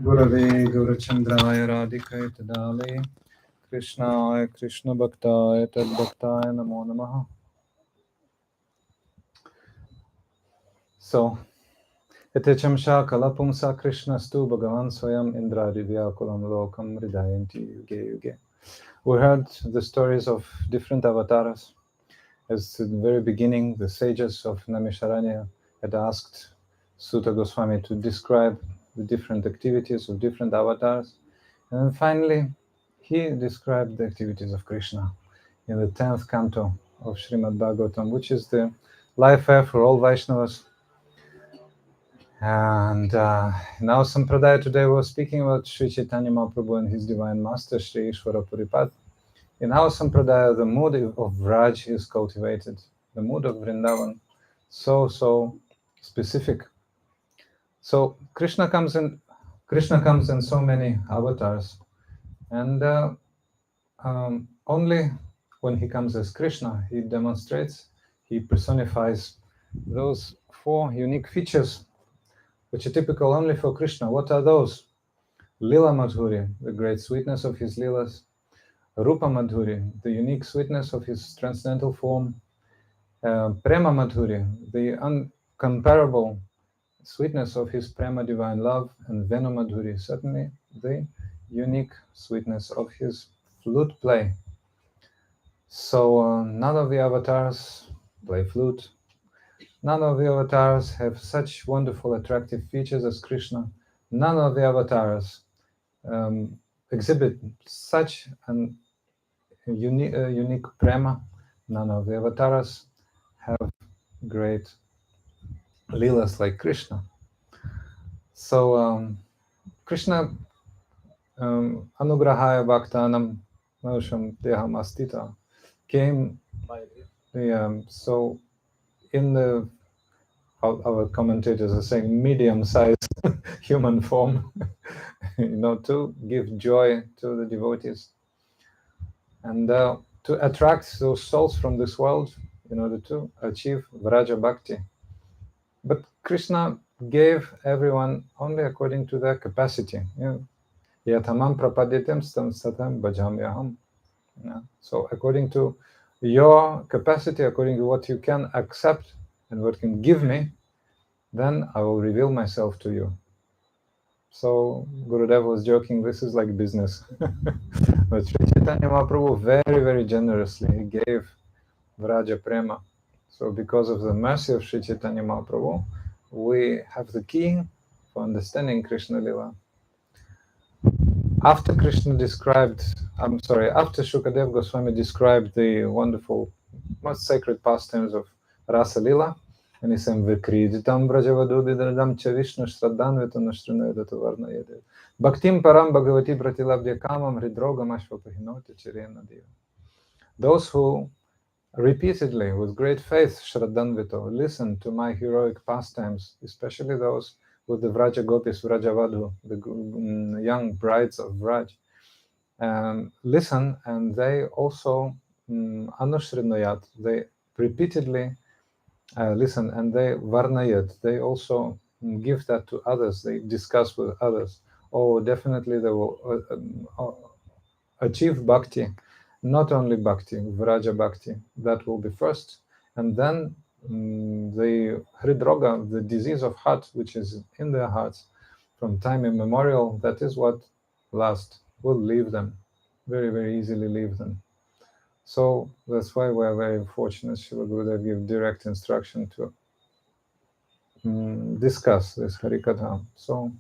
Gurave Gurachandraya Radhikaya Tadale Krishnaya Krishna Bhaktaya Tad Bhaktaya Namo Namaha. So, Yatechamsha Kalapumsa Krishna Stu Bhagavan Swayam Indra Divya Kulam Lokam Ridayanti Yuge Yuge. We heard the stories of different avatars. As at the very beginning, the sages of Naimisharanya had asked Sutta Goswami to describe the different activities of different avatars. And then finally, he described the activities of Krishna in the 10th canto of Srimad Bhagavatam, which is the life air for all Vaishnavas. And in our Sampradaya today, we're speaking about Sri Chaitanya Mahaprabhu and his divine master, Sri Ishvara Puripad. In our Sampradaya, the mood of Vraj is cultivated, the mood of Vrindavan, so specific. So Krishna comes in so many avatars, and only when he comes as Krishna, he demonstrates, he personifies those 4 unique features which are typical only for Krishna. What are those? Lila Madhuri, the great sweetness of his lilas. Rupa Madhuri, the unique sweetness of his transcendental form. Prema Madhuri, the uncomparable sweetness of his Prema divine love. And Venu Madhuri, certainly the unique sweetness of his flute play. So none of the avatars play flute. None of the avatars have such wonderful, attractive features as Krishna. None of the avatars exhibit such an unique prema. None of the avatars have great lilas like Krishna. So Krishna anugrahaya bhaktanam nausham deham astita came. So in the, our commentators are saying, medium-sized human form, to give joy to the devotees and to attract those souls from this world in order to achieve Vraja Bhakti. But Krishna gave everyone only according to their capacity. Yatamam prapadyatam satam bhajamyaham. So according to your capacity, according to what you can accept and what can give me, then I will reveal myself to you. So Gurudev was joking, this is like business. But Sri Chaitanya Mahaprabhu very, very generously he gave Vraja Prema. So because of the mercy of Sri Chaitanya Mahaprabhu, we have the key for understanding Krishna Lila. After Shukadev Goswami described the wonderful, most sacred pastimes of Rasa Lila, and he said, Vikriditam Brajavadudidradam Chavishnu Shraddhanvitam Nashtrunayadata Varnayade. Bhaktim Param Bhagavati Pratilabdya Kamam Hridrogam Ashvapahinoti Chirena Deva. Those who repeatedly, with great faith, Shraddhanvito, listen to my heroic pastimes, especially those with the Vraja Gopis, Vrajavadhu, the young brides of Vraj, listen, and they also Anushrinayat, they repeatedly listen, and they Varnayat, they also give that to others, they discuss with others. Oh, definitely they will achieve Bhakti. Not only Bhakti, Vraja Bhakti, that will be first, and then the Hridroga, the disease of heart, which is in their hearts from time immemorial, that is what last will leave them, very, very easily leave them. So that's why we are very fortunate, Srila Gurudev gave direct instruction to discuss this Harikatha. So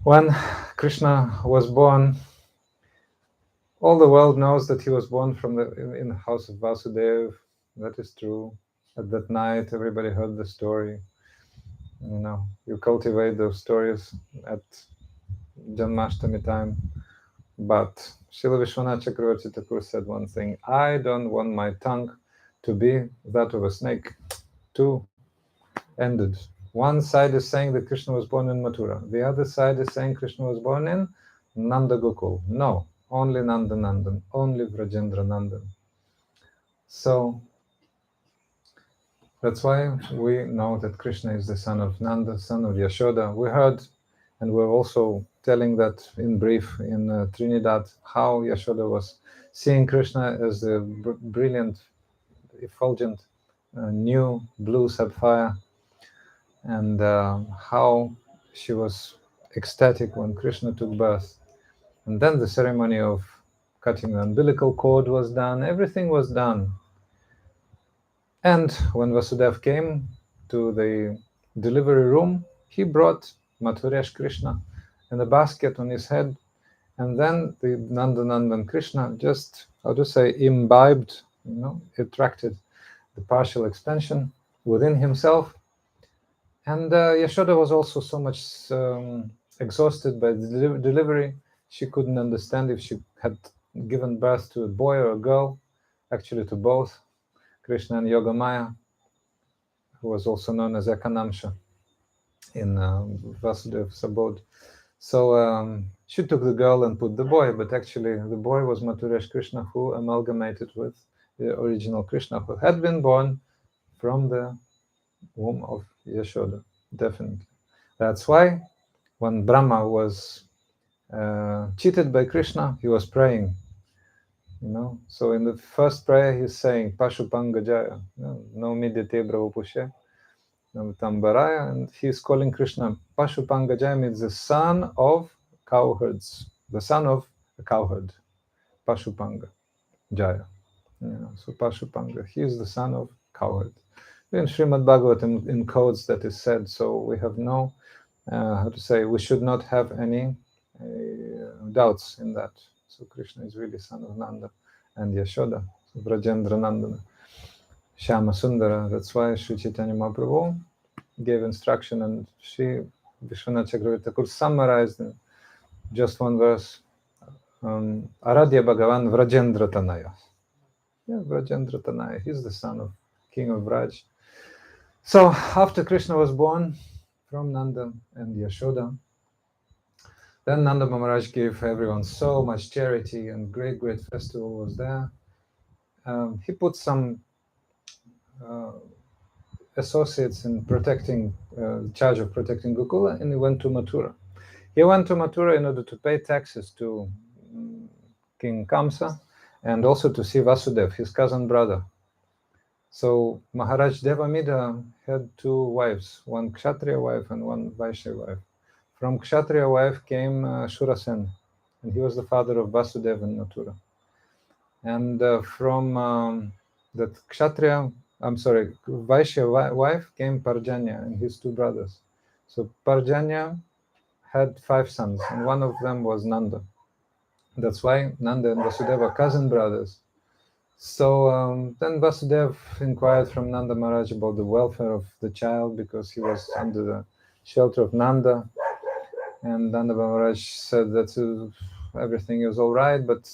when Krishna was born, all the world knows that he was born in the house of Vasudeva. That is true. At that night, everybody heard the story. You cultivate those stories at Janmashtami time. But Srila Vishwanath Chakravarti Thakur said one thing: I don't want my tongue to be that of a snake. Two ended. One side is saying that Krishna was born in Mathura. The other side is saying Krishna was born in Nanda Gokul. No, only Nanda Nandan, only Vrajendra Nandan. So that's why we know that Krishna is the son of Nanda, son of Yashoda. We heard, and we're also telling that in brief in Trinidad, how Yashoda was seeing Krishna as the brilliant, effulgent, new blue sapphire, and how she was ecstatic when Krishna took birth. And then the ceremony of cutting the umbilical cord was done. Everything was done. And when Vasudev came to the delivery room, he brought Mathuresh Krishna in a basket on his head. And then the Nandanandan Krishna just, how to say, imbibed, attracted the partial expansion within himself. And Yashoda was also so much exhausted by the delivery, she couldn't understand if she had given birth to a boy or a girl, actually to both, Krishna and Yogamaya, who was also known as Ekanamsha in Vasudev's abode. So she took the girl and put the boy, but actually the boy was Mathuresh Krishna, who amalgamated with the original Krishna, who had been born from the womb of Yashoda, definitely. That's why when Brahma was cheated by Krishna, he was praying. So in the first prayer he's saying Pashupanga Jaya, no midite brahupushe, no tambaraya, and he's calling Krishna Pashupanga Jaya, means the son of cowherds, the son of a cowherd, Pashupanga Jaya. So Pashupanga, he is the son of cowherd. In Srimad Bhagavatam, in codes that is said, so we have no, we should not have any doubts in that. So Krishna is really son of Nanda and Yashoda, so Vrajendra Nandana, Shyama Sundara. That's why Sri Chaitanya Mahaprabhu gave instruction, and Vishwanath Chakravarti Thakur summarized in just one verse, Aradhya Bhagavan Vrajendra Tanaya. Yeah, Vrajendra Tanaya. He's the son of King of Vraj. So after Krishna was born from Nanda and Yashoda, then Nanda Maharaj gave everyone so much charity, and great festival was there. He put some associates in charge of protecting Gokula, and he went to Mathura. He went to Mathura in order to pay taxes to King Kamsa, and also to see Vasudev, his cousin brother. So Maharaj Devamida had two wives, one Kshatriya wife and one Vaishya wife. From Kshatriya wife came Shurasen, and he was the father of Vasudeva and Mathura. And from that Vaishya wife came Parjanya and his two brothers. So Parjanya had 5 sons, and one of them was Nanda. That's why Nanda and Vasudeva are cousin brothers. So then Vasudeva inquired from Nanda Maharaj about the welfare of the child, because he was under the shelter of Nanda. And Nanda Maharaj said that everything is all right, but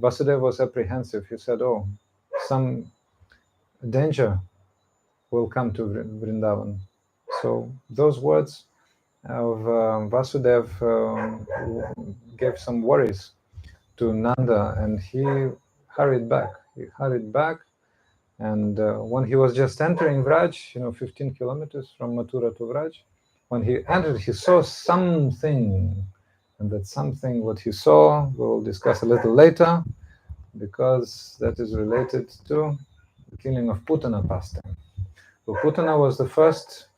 Vasudeva was apprehensive. He said, some danger will come to Vrindavan. So those words of Vasudeva gave some worries to Nanda, and he hurried back. And when he was just entering Vraj, 15 kilometers from Mathura to Vraj, when he entered, he saw something. And that something, what he saw, we'll discuss a little later, because that is related to the killing of Putana pastime. So Putana was the first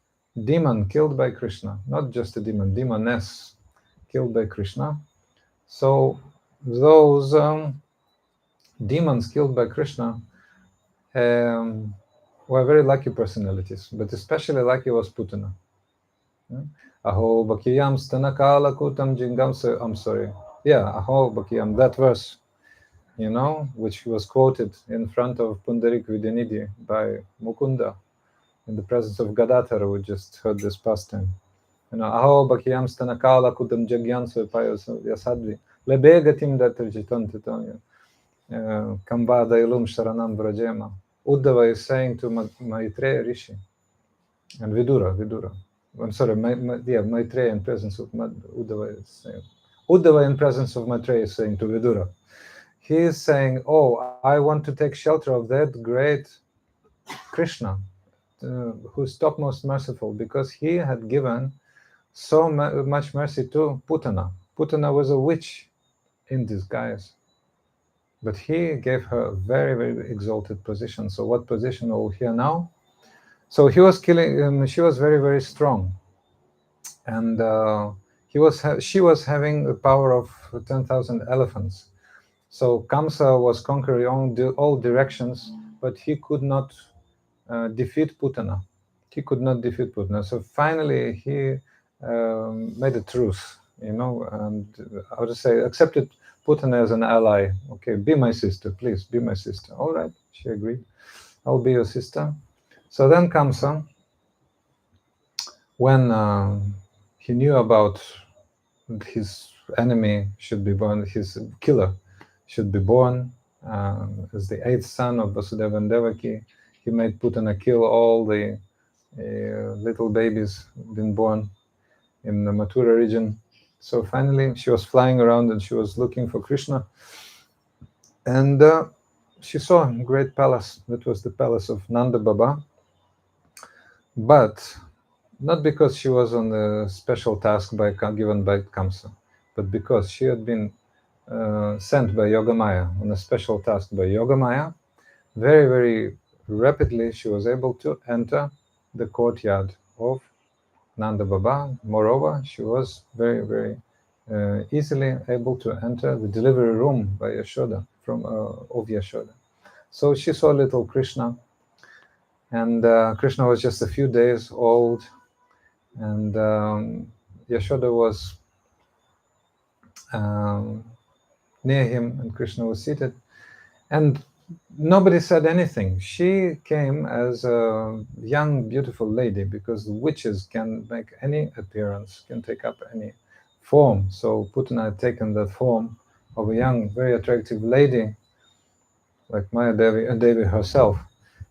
demon killed by Krishna, not just a demon, demoness killed by Krishna. So those demons killed by Krishna were very lucky personalities, but especially lucky was Putana. Aho Bakiyam Stanakala Kutam Jingam. I'm sorry. Yeah, Aho Bakiyam, that verse, which was quoted in front of Pundarik Vidyanidhi by Mukunda in the presence of Gadadhara, who just heard this pastime. Aho Bakiyam Stanakala Kutam Jagyan Payos Yasadvi Lebegatim Datrijitan Titanya Kambada Ilum Sharanam Vrajema. Uddhava is saying to Maitreya Rishi and Vidura. I'm sorry, Maitreya in presence of Uddhava is saying. Uddhava in presence of Maitreya is saying to Vidura. He is saying, I want to take shelter of that great Krishna, who's topmost merciful, because he had given so much mercy to Putana. Putana was a witch in disguise, but he gave her a very, very exalted position. So what position we'll hear now? So he was killing, she was very, very strong. And she was having the power of 10,000 elephants. So Kamsa was conquering all directions, but he could not defeat Putana. He could not defeat Putana. So finally, he made a truce, and I would say accepted Putana as an ally. Okay, be my sister, please, be my sister. All right, she agreed. I'll be your sister. So then Kamsa, when he knew about his enemy should be born, his killer should be born as the eighth son of Vasudeva and Devaki, he made Putana kill all the little babies been born in the Mathura region. So finally, she was flying around and she was looking for Krishna, and she saw a great palace. That was the palace of Nanda Baba, but not because she was on a special task given by Kamsa, but because she had been sent by Yogamaya on a special task by Yogamaya. Very, very rapidly, she was able to enter the courtyard of Nanda Baba. Moreover, she was very, very easily able to enter the delivery room by Yashoda, of Yashoda. So she saw little Krishna, and Krishna was just a few days old, and Yashoda was near him, and Krishna was seated, and nobody said anything. She came as a young, beautiful lady, because the witches can make any appearance, can take up any form. So Putana had taken the form of a young, very attractive lady, like Maya Devi herself.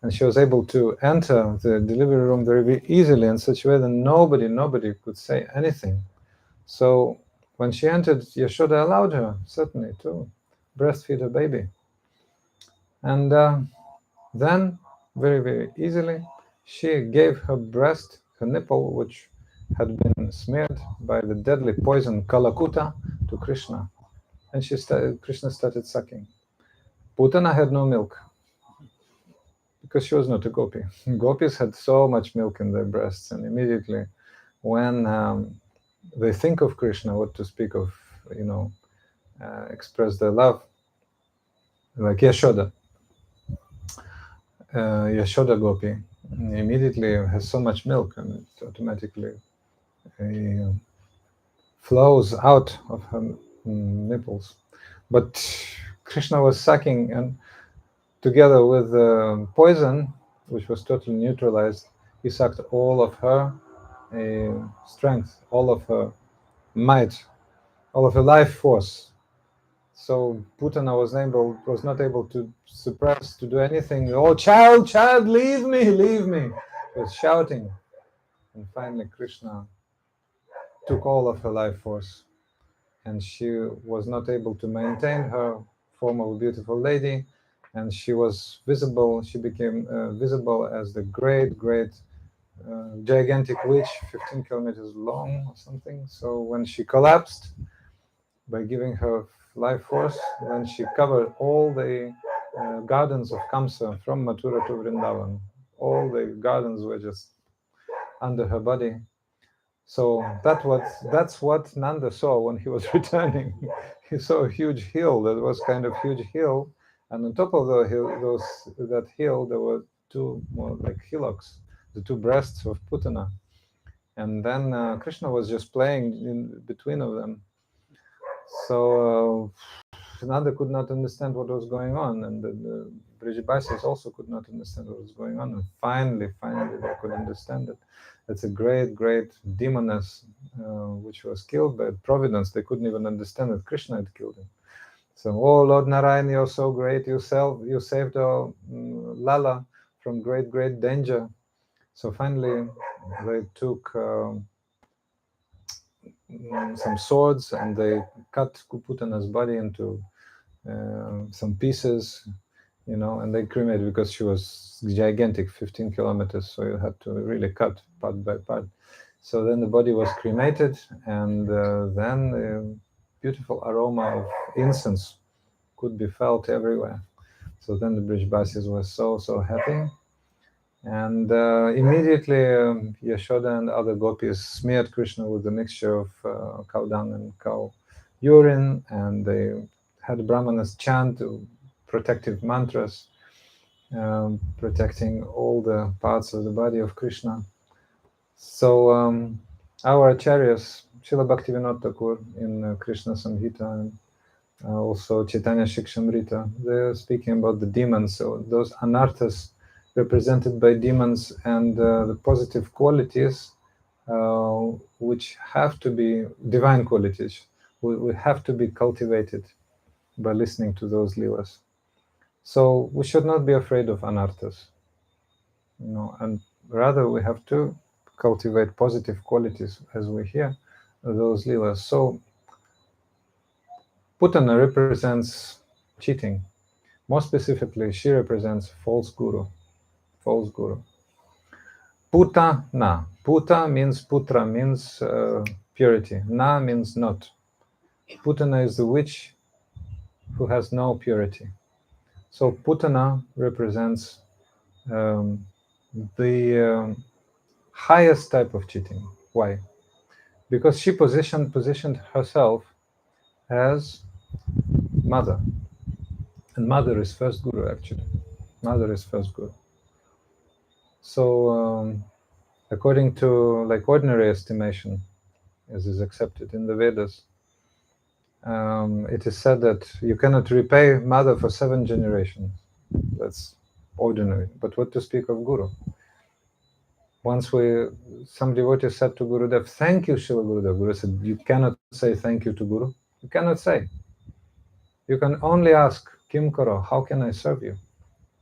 And she was able to enter the delivery room very easily in such a way that nobody could say anything. So when she entered, Yashoda allowed her, certainly, to breastfeed her baby. And then, very, very easily, she gave her breast, her nipple, which had been smeared by the deadly poison Kalakuta, to Krishna. And Krishna started sucking. Putana had no milk, because she was not a gopi. Gopis had so much milk in their breasts, and immediately when they think of Krishna, what to speak of, express their love, like Yashoda. Yashoda Gopi immediately has so much milk, and it automatically flows out of her nipples. But Krishna was sucking, and together with the poison, which was totally neutralized, he sucked all of her strength, all of her might, all of her life force. So Putana was not able to suppress, to do anything. Oh, child, leave me, leave me. She was shouting. And finally Krishna took all of her life force, and she was not able to maintain her form of a beautiful lady, and she was visible. She became visible as the great, gigantic witch, 15 kilometers long or something. So when she collapsed, by giving her life force, then she covered all the gardens of Kamsa from Mathura to Vrindavan. All the gardens were just under her body. So that's what Nanda saw when he was returning. He saw a huge hill that was kind of huge hill, and on top of the hill, that hill, there were two more like hillocks, the two breasts of Putana. And then Krishna was just playing in between of them. So Nanda could not understand what was going on, and the Brijabasis also could not understand what was going on. And finally, they could understand it. It's a great demoness which was killed by Providence. They couldn't even understand that Krishna had killed him. So, oh Lord Narayan, you're so great. You saved our Lala from great danger. So finally, they took some swords, and they cut Putana's body into some pieces, and they cremated, because she was gigantic, 15 kilometers, so you had to really cut part by part. So then the body was cremated, and then the beautiful aroma of incense could be felt everywhere. So then the Brijbasis were so happy, And immediately Yashoda and other gopis smeared Krishna with a mixture of cow dung and cow urine, and they had brahmanas chant protective mantras, protecting all the parts of the body of Krishna. So our acharyas, Srila Bhaktivinoda Thakur in Krishna Samhita, and also Chaitanya Shikshamrita, they're speaking about the demons. So those anarthas represented by demons, and the positive qualities which have to be divine qualities, we have to be cultivated by listening to those lilas. So we should not be afraid of anarthas, and rather we have to cultivate positive qualities as we hear those lilas. So Putana represents cheating. More specifically, she represents false guru. False guru. Putana. Puta means putra, means purity. Na means not. Putana is the witch who has no purity. So Putana represents the highest type of cheating. Why? Because she positioned herself as mother, and mother is first guru actually. Mother is first guru. So according to like ordinary estimation, as is accepted in the Vedas, it is said that you cannot repay mother for 7 generations. That's ordinary. But what to speak of guru? Once some devotee said to Gurudev, "Thank you, Srila Gurudev." Guru said, "You cannot say thank you to Guru. You cannot say. You can only ask, Kim Karo, how can I serve you?"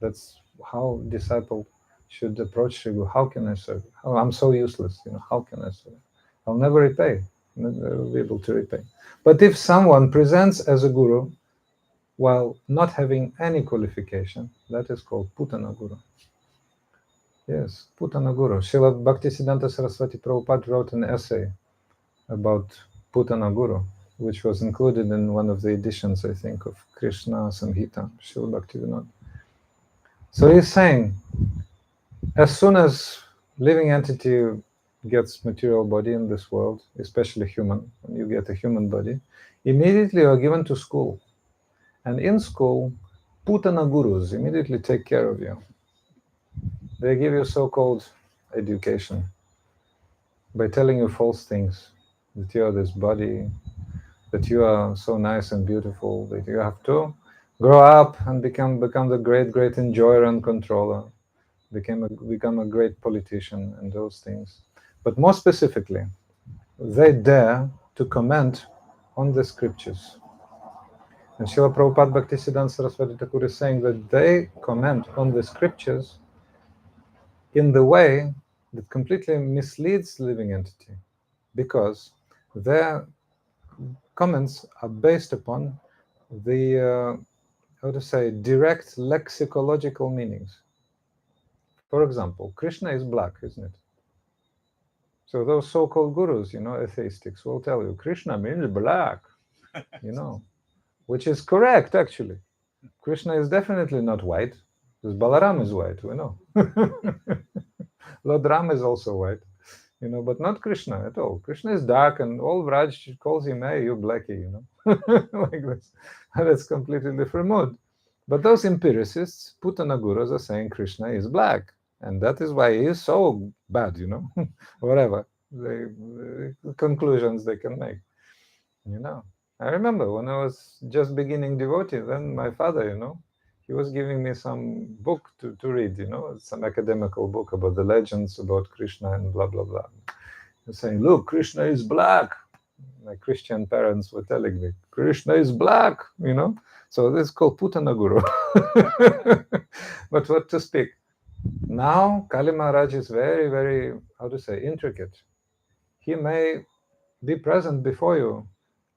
That's how disciple should approach Sri Guru. How can I serve you? Oh, I'm so useless. How can I serve you? I'll never repay. Never be able to repay. But if someone presents as a guru while not having any qualification, that is called Putana Guru. Yes, Putana Guru. Srila Bhaktisiddhanta Saraswati Prabhupada wrote an essay about Putana Guru, which was included in one of the editions, I think, of Krishna Samhita, Srila Bhaktivinoda. So he's saying, as soon as living entity gets material body in this world, especially human, when you get a human body, immediately you are given to school. And in school, Putana Gurus immediately take care of you. They give you so-called education by telling you false things, that you are this body, that you are so nice and beautiful, that you have to grow up and become the great enjoyer and controller, become a great politician and those things. But more specifically, they dare to comment on the scriptures. And Srila Prabhupada Bhaktisiddhanta Saraswati Thakur is saying that they comment on the scriptures in the way that completely misleads living entity, because their comments are based upon the how to say, direct lexicological meanings. For example, Krishna is black, isn't it? So those so-called gurus, atheistics, will tell you Krishna means black, which is correct actually. Krishna is definitely not white, because Balaram is white, we know. Lord Ram is also white, but not Krishna at all. Krishna is dark, and all Vraj calls him, "Hey, you blackie," like this. That's completely different mood. But those empiricists, Putana Gurus, are saying Krishna is black, and that is why he is so bad, whatever the conclusions they can make, I remember when I was just beginning devotee, then my father, he was giving me some book to read, some academical book about the legends about Krishna and blah, blah, blah. He was saying, "Look, Krishna is black." My Christian parents were telling me, "Krishna is black," So this is called Putana Guru. But what to speak? Now, Kali Maharaj is very, very, how to say, intricate. He may be present before you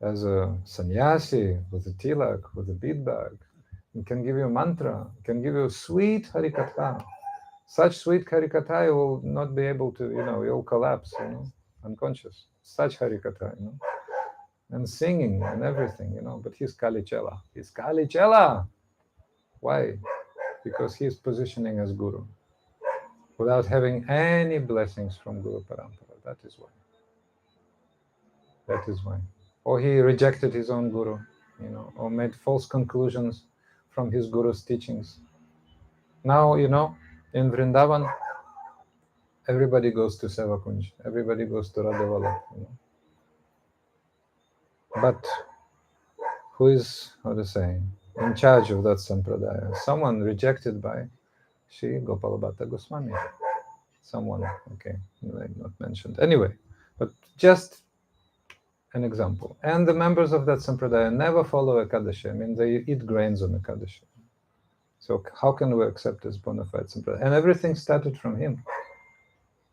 as a sannyasi with a tilak, with a bead bag. He can give you a mantra, can give you sweet harikatha. Such sweet harikatha you will not be able to, you'll collapse, unconscious. Such harikatha, and singing and everything, but he's Kali Chela. He's Kali Chela. Why? Because he's positioning as guru. without having any blessings from Guru Parampara. That is why. That is why. Or he rejected his own Guru, or made false conclusions from his Guru's teachings. Now, in Vrindavan, everybody goes to Sevakunj, everybody goes to Radhavala. But who is, how to say, in charge of that sampradaya? Someone rejected by Shri Gopalabhatta Goswami. Someone, okay, not mentioned. Anyway, but just an example. And the members of that sampradaya never follow Ekadashi. I mean, they eat grains on Ekadashi. So how can we accept this bona fide sampradaya? And everything started from him.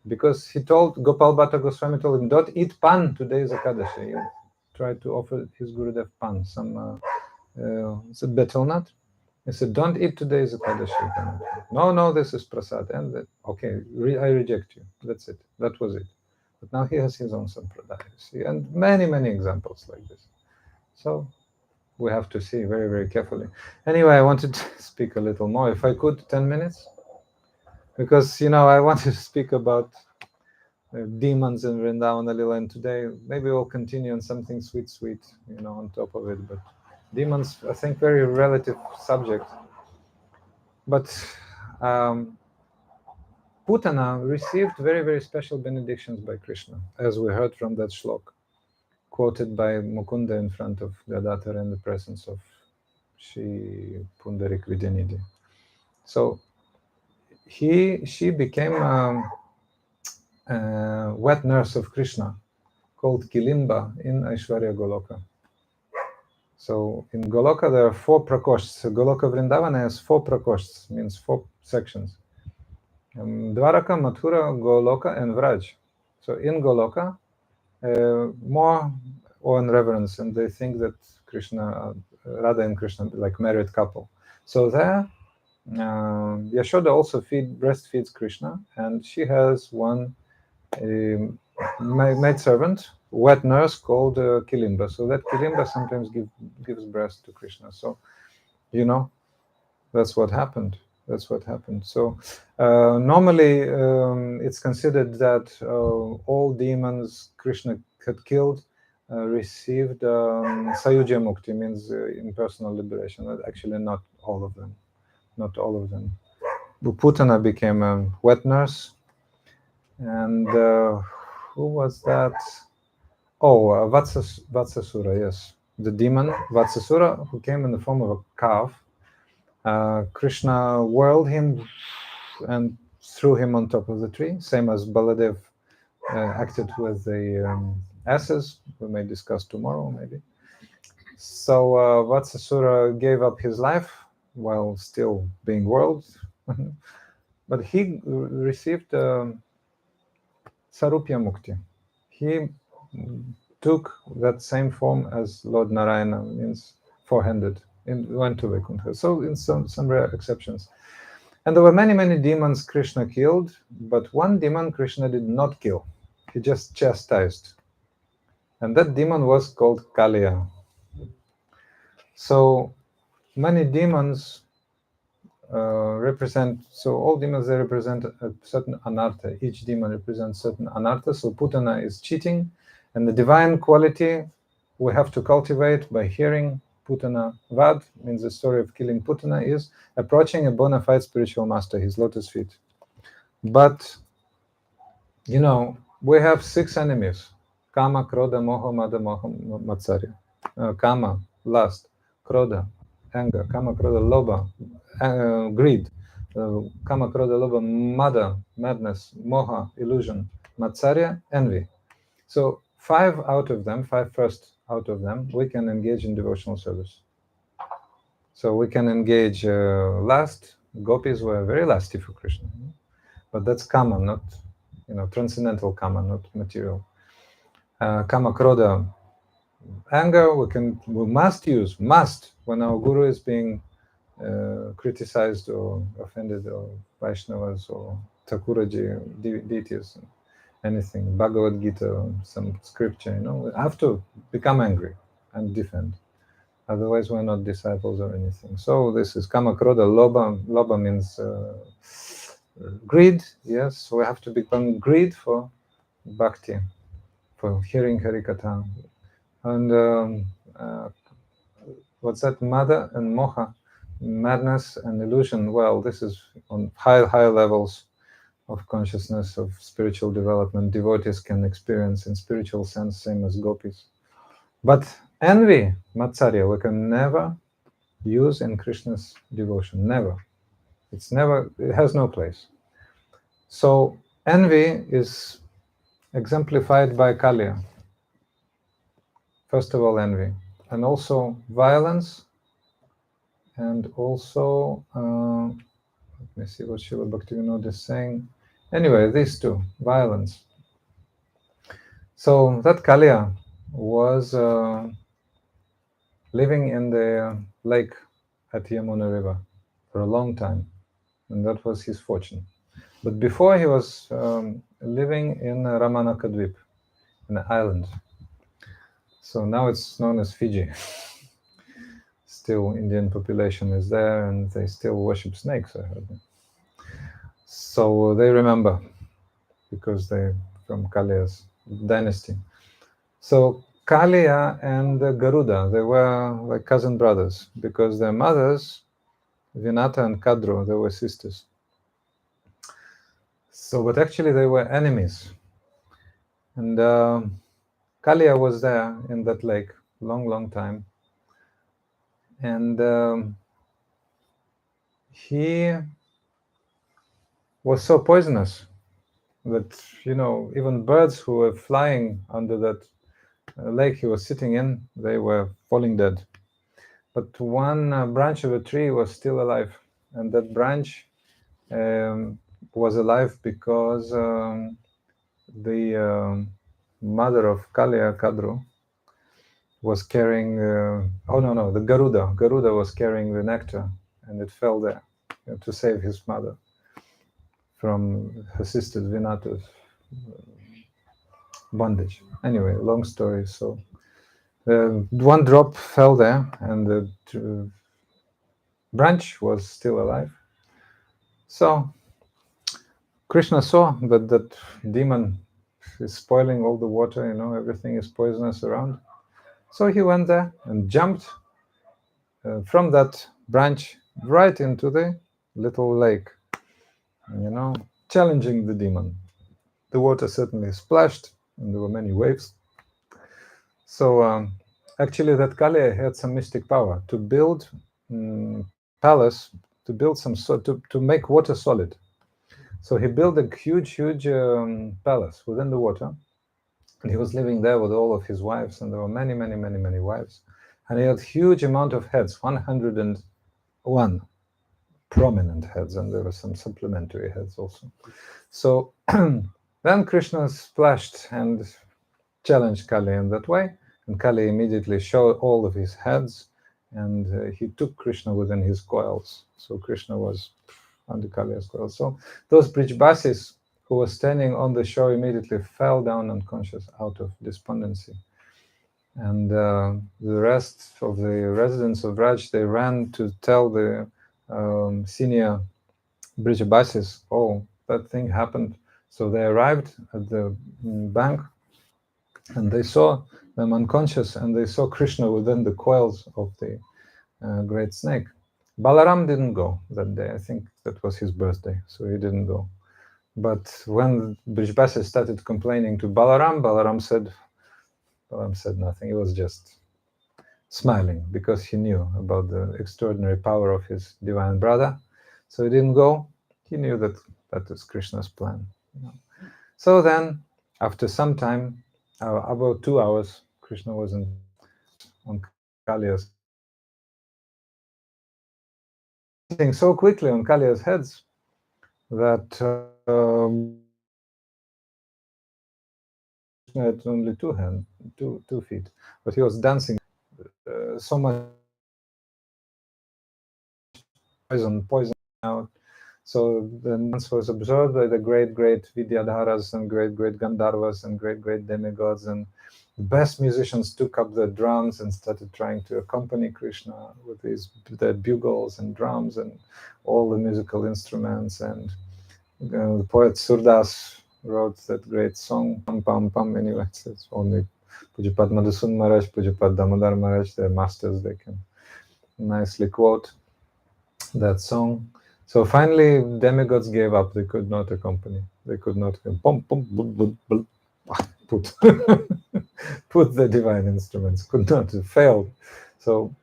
Because he told, Gopal Bhatta Goswami told him, don't eat pan, today is Ekadashi. He tried to offer his Gurudev pan, some, is it betel nut? He said, don't eat today's Ekadashi. No, this is prasad. And that, okay, I reject you. That's it. That was it. But now he has his own sampradaya, see, and many, many examples like this. So we have to see very, very carefully. Anyway, I wanted to speak a little more. If I could, 10 minutes? Because, I wanted to speak about demons in Vrindavana-lila, and today maybe we'll continue on something sweet, on top of it. But demons, I think, very relative subject. But Putana received very, very special benedictions by Krishna, as we heard from that shlok, quoted by Mukunda in front of Gadadhar in the presence of Shri Pundarik Vidyanidhi. So she became a wet nurse of Krishna called Kilimba in Aishwarya Goloka. So in Goloka there are 4 prakoshts. Goloka Vrindavana has 4 prakoshts, means 4 sections. Dwaraka, Mathura, Goloka and Vraj. So in Goloka, more awe and reverence, and they think that Krishna, Radha and Krishna, like married couple. So there, Yashoda also breastfeeds Krishna, and she has one maid servant, wet nurse called Kilimba. So that Kilimba sometimes gives breast to Krishna. So, that's what happened. That's what happened. So normally it's considered that all demons Krishna had killed received Sayuja Mukti, means impersonal liberation. Actually, not all of them. Not all of them. Putana became a wet nurse. And who was that? Oh, Vatsasura, yes. The demon Vatsasura, who came in the form of a calf. Krishna whirled him and threw him on top of the tree, same as Baladev acted with the asses. We may discuss tomorrow, maybe. So Vatsasura gave up his life while still being whirled, but he received Sarupya Mukti. He took that same form as Lord Narayana, means 4-handed, went to Vaikuntha. So in some rare exceptions. And there were many, many demons Krishna killed, but one demon Krishna did not kill. He just chastised. And that demon was called Kaliya. So many demons all demons, they represent a certain anartha. Each demon represents certain anartha. So Putana is cheating, and the divine quality we have to cultivate by hearing Putana Vad, means the story of killing Putana, is approaching a bona fide spiritual master, his lotus feet. But, we have 6 enemies: Kama, Krodha, Moha, Mada, Moha, Matsarya. Kama, lust; Krodha, anger; Kama, Krodha, Lobha, greed; Kama, Krodha, Lobha, Mada, madness; Moha, illusion; Matsarya, envy. So 5 first out of them, we can engage in devotional service. So we can engage lust. Gopis were very lusty for Krishna, but that's Kama, not transcendental Kama, not material. Kama, Krodha, anger. We must use when our Guru is being criticized or offended, or Vaishnavas or Thakuraji deities, anything, Bhagavad Gita, some scripture, we have to become angry and defend. Otherwise, we're not disciples or anything. So this is Kama, Krodha, Lobha. Lobha means Greed, yes, we have to become greed for bhakti, for hearing Harikatha. And what's that? Mada and moha, madness and illusion. Well, this is on high levels of consciousness, of spiritual development. Devotees can experience in spiritual sense, same as gopis. But envy, matsarya, we can never use in Krishna's devotion. Never. It has no place. So envy is exemplified by Kaliya. First of all, envy. And also violence, and also, let me see what Srila Bhaktivinoda is saying. Anyway, these two, violence. So that Kaliya was living in the lake at Yamuna River for a long time, and that was his fortune. But before he was living in Ramanakadvip, an island. So now it's known as Fiji. Still, Indian population is there, and they still worship snakes, I heard. So they remember, because they're from Kaliya's dynasty. So Kaliya and Garuda, they were like cousin brothers, because their mothers, Vinata and Kadru, they were sisters. So, but actually they were enemies. And Kaliya was there in that lake long time. And he was so poisonous that, even birds who were flying under that lake he was sitting in, they were falling dead. But one branch of a tree was still alive, and that branch was alive because the mother of Kaliya, Kadru, was carrying, the Garuda was carrying the nectar, and it fell there to save his mother from her sister Vinata's bondage. Anyway, long story. So one drop fell there, and the branch was still alive. So Krishna saw that demon is spoiling all the water, everything is poisonous around. So he went there and jumped from that branch right into the little lake, challenging the demon. The water certainly splashed, and there were many waves. So actually that Kaliya had some mystic power to build palace, to build to make water solid. So he built a huge palace within the water, and he was living there with all of his wives, and there were many wives, and he had huge amount of heads, 101 prominent heads, and there were some supplementary heads also. So then Krishna splashed and challenged Kali in that way, and Kali immediately showed all of his heads, and he took Krishna within his coils. So Krishna was under Kaliya's coils. So those Brijbasis who were standing on the shore immediately fell down unconscious out of despondency. And the rest of the residents of Raj, they ran to tell the senior Brijbasis, oh, that thing happened. So they arrived at the bank, and they saw them unconscious, and they saw Krishna within the coils of the great snake. Balaram didn't go that day. I think that was his birthday, so he didn't go. But when Brijbasis started complaining to Balaram, Balaram said nothing. He was just smiling, because he knew about the extraordinary power of his divine brother. So he didn't go. He knew that that was Krishna's plan. So then, after some time, about 2 hours, Krishna was on Kaliya's, so quickly on Kaliya's heads that Krishna had only 2 feet, but he was dancing so much poison out. So the dance was observed by the great Vidyadharas and great Gandharvas and great demigods, and the best musicians took up the drums and started trying to accompany Krishna with their bugles and drums and all the musical instruments. And The poet Surdas wrote that great song, Pam Pam Pam. Anyway, it's only Pujapad Madhusun Maharaj, Pujapad Damodar Maharaj, they're masters, they can nicely quote that song. So finally, demigods gave up. They could not accompany. They could not put put the divine instruments. Could not. It failed. So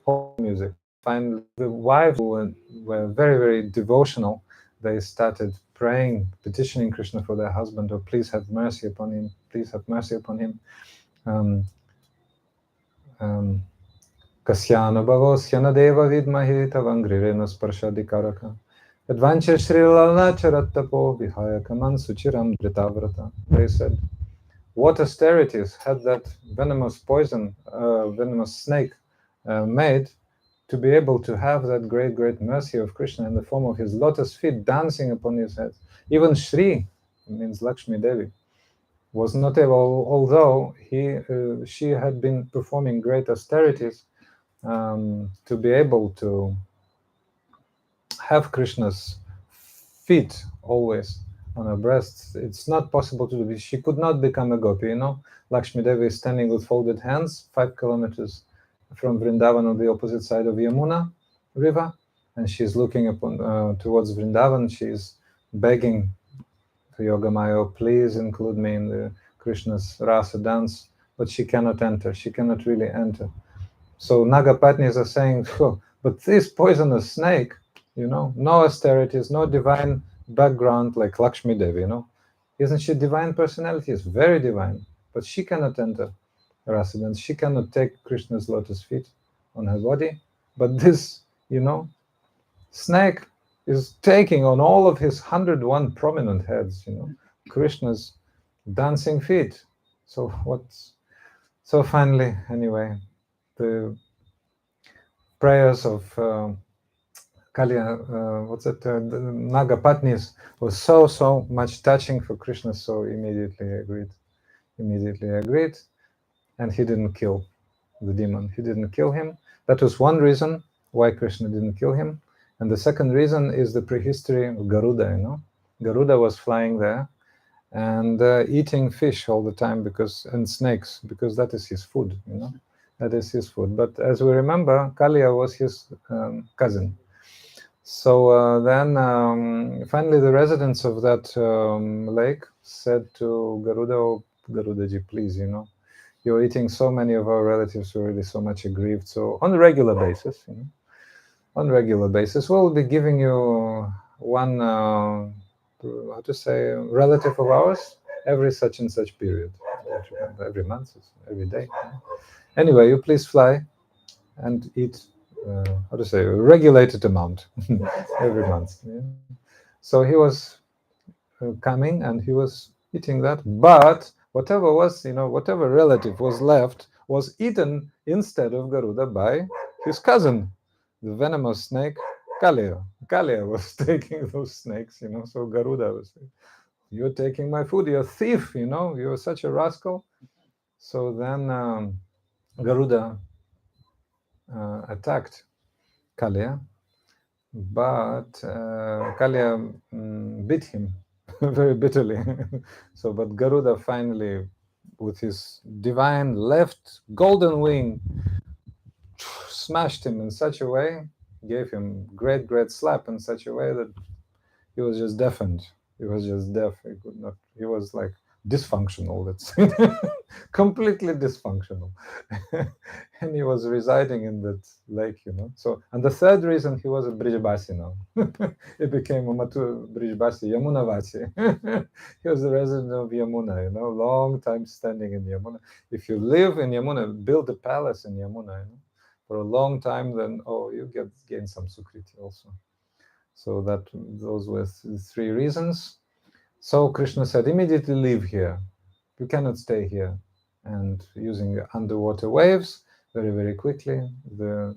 all music. Finally, the wives who were very, very devotional, they started praying, petitioning Krishna for their husband. Oh, please have mercy upon him. Please have mercy upon him. Kasyana bhavosyana deva vidmahi tavangrirena sparshadikaraka. Advancha Sri Lala Charattapo Vihayakaman Suchiram Dritavrata. They said, what austerities had that venomous poison, venomous snake made to be able to have that great, great mercy of Krishna in the form of his lotus feet dancing upon his head. Even Shri, means Lakshmi Devi, was not able, although she had been performing great austerities, to be able to have Krishna's feet always on her breasts. It's not possible to do. She could not become a gopi, you know. Lakshmi Devi is standing with folded hands 5 kilometers from Vrindavan on the opposite side of Yamuna river, and she's looking upon towards Vrindavan. She's begging to Yogamaya, please include me in the Krishna's rasa dance, but she cannot enter. She cannot really enter. So Nagapatnis are saying, oh, but this poisonous snake, you know, no austerities, no divine background like Lakshmi Devi, you know. Isn't she divine personality? Is very divine, but she cannot enter rasa dance. She cannot take Krishna's lotus feet on her body. But this, you know, snake is taking on all of his 101 prominent heads, you know, Krishna's dancing feet. So what's so finally, anyway, the prayers of Kaliya, the Nagapatnis was so much touching for Krishna, so immediately agreed, and he didn't kill the demon. He didn't kill him. That was one reason why Krishna didn't kill him. And the second reason is the prehistory of Garuda, you know. Garuda was flying there and eating fish all the time and snakes, because that is his food, you know. That is his food. But as we remember, Kaliya was his cousin. So then finally the residents of that lake said to Garuda, oh, Garudaji, please, you know, you're eating so many of our relatives, we're really so much aggrieved. So on a regular basis, you know, we'll be giving you one, relative of ours every such and such period. Every month, every day. Anyway, you please fly and eat, a regulated amount every month. Yeah? So he was coming and he was eating that, but whatever relative was left was eaten instead of Garuda by his cousin, the venomous snake Kaliya. Kaliya was taking those snakes, you know, so Garuda was saying, you're taking my food, you're a thief, you know, you're such a rascal. So then Garuda attacked Kaliya, but Kaliya beat him very bitterly. So, but Garuda finally, with his divine left golden wing, smashed him in such a way, gave him great slap in such a way that he was just deafened. He was just deaf. He could not. He was like dysfunctional. Let's say, completely dysfunctional, and he was residing in that lake, you know. So, and the third reason, he was a Brijbasi now. He became a Matu Brijbasi, Yamunavati. He was a resident of Yamuna, you know, long time standing in Yamuna. If you live in Yamuna, build a palace in Yamuna, you know, for a long time, then you gain some sukriti also. So those were 3 reasons. So Krishna said, immediately leave here. You cannot stay here. And using underwater waves, very quickly, the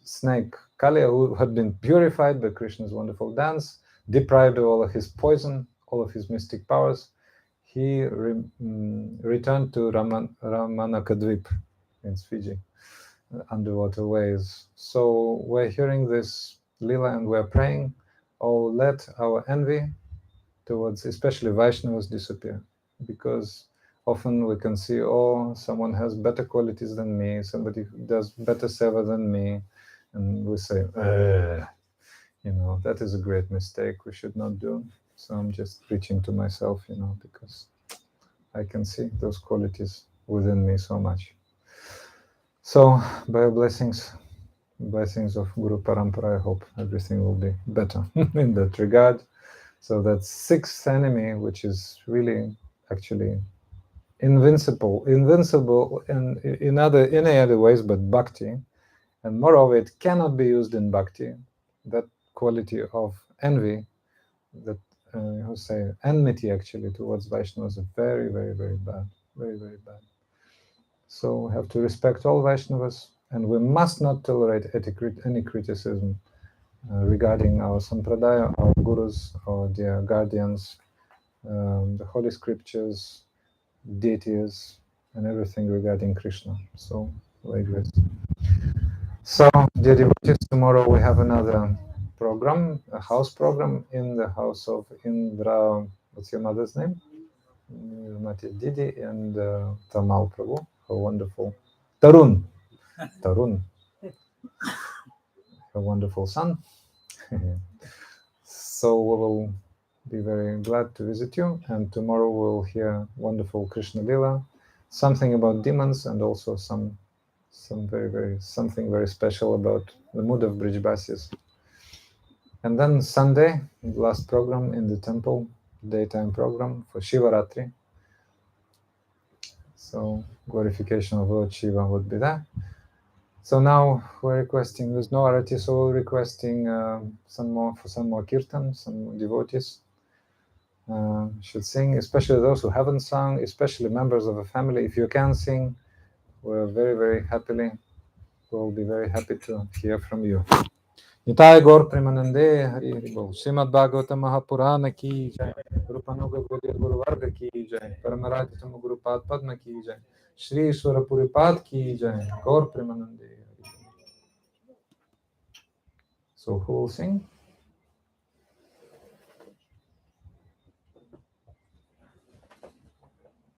snake Kaliya, who had been purified by Krishna's wonderful dance, deprived of all of his poison, all of his mystic powers, he returned to Ramanakadvip in Fiji, underwater waves. So we're hearing this lila and we're praying oh, let our envy towards especially Vaishnavas disappear, because often we can see, oh, someone has better qualities than me, somebody who does better seva than me, and we say, that is a great mistake we should not do. So I'm just preaching to myself, because I can see those qualities within me so much. So by your blessings of Guru Parampara, I hope everything will be better in that regard. So that sixth enemy, which is really actually invincible in any other ways but bhakti, and moreover it cannot be used in bhakti. That quality of envy, that enmity actually towards Vaishnavas, is very, very, very bad, very, very bad. So we have to respect all Vaishnavas, and we must not tolerate any criticism regarding our sampradaya, our gurus, our dear guardians, the holy scriptures, deities, and everything regarding Krishna. So, like this. So, dear devotees, tomorrow we have another program, a house program in the house of Indra. What's your mother's name? Mati Didi and Tamal Prabhu. How wonderful. Tarun. A wonderful son. So we will be very glad to visit you, and tomorrow we'll hear wonderful Krishna Lila, something about demons, and also something very special about the mood of Brijbasis. And then Sunday, last program in the temple, daytime program for Shivaratri. So glorification of Lord Shiva would be there. So now we're requesting, there's no arati, so we're requesting some more kirtan, some devotees should sing, especially those who haven't sung, especially members of a family. If you can sing, we're very, very happily, we'll be very happy to hear from you. Nitai Gaur Premanande Hari Hari Bol. Srimad Bhagavatam Mahapurana ki jai. Rupanuga Guru Varga ki jai. Paramarati Tama Guru Pad Padma ki jai. Shri Surapuri Pad ki jai. Gaur Premanande Hari. So who will sing?